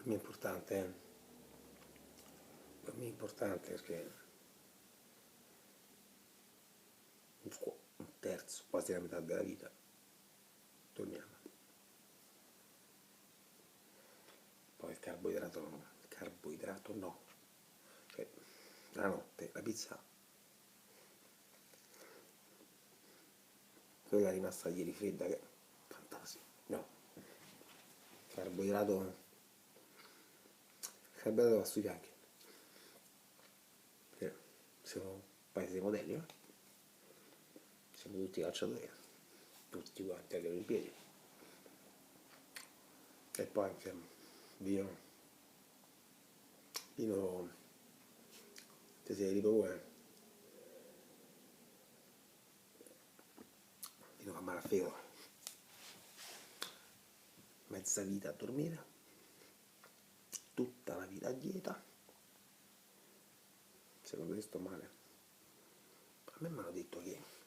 me è importante, per me è importante perché un terzo, quasi la metà della vita, dormiamo. Poi il carboidrato no, cioè la notte, la pizza, quella è rimasta ieri fredda che fantasia, no, carboidrato, il carboidrato va sui fianchi, perché siamo un paese dei modelli, no? Siamo tutti calciatori, tutti quanti alle Olimpiadi, e poi anche vino, ti sei ripropone, vino fa male a fegato, mezza vita a dormire, tutta la vita a dieta, secondo te sto male? A me mi hanno detto che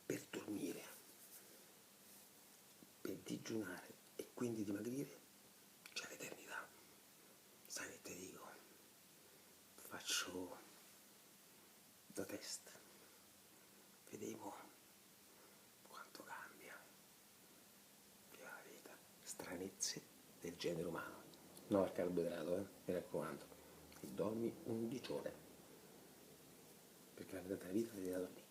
per dormire, per digiunare e quindi dimagrire c'è l'eternità. Sai che ti dico? Faccio da test, vediamo quanto cambia la vita, stranezze del genere umano. No al carboidrato, mi raccomando, e dormi 11 ore, perché la metà della vita devi dormire.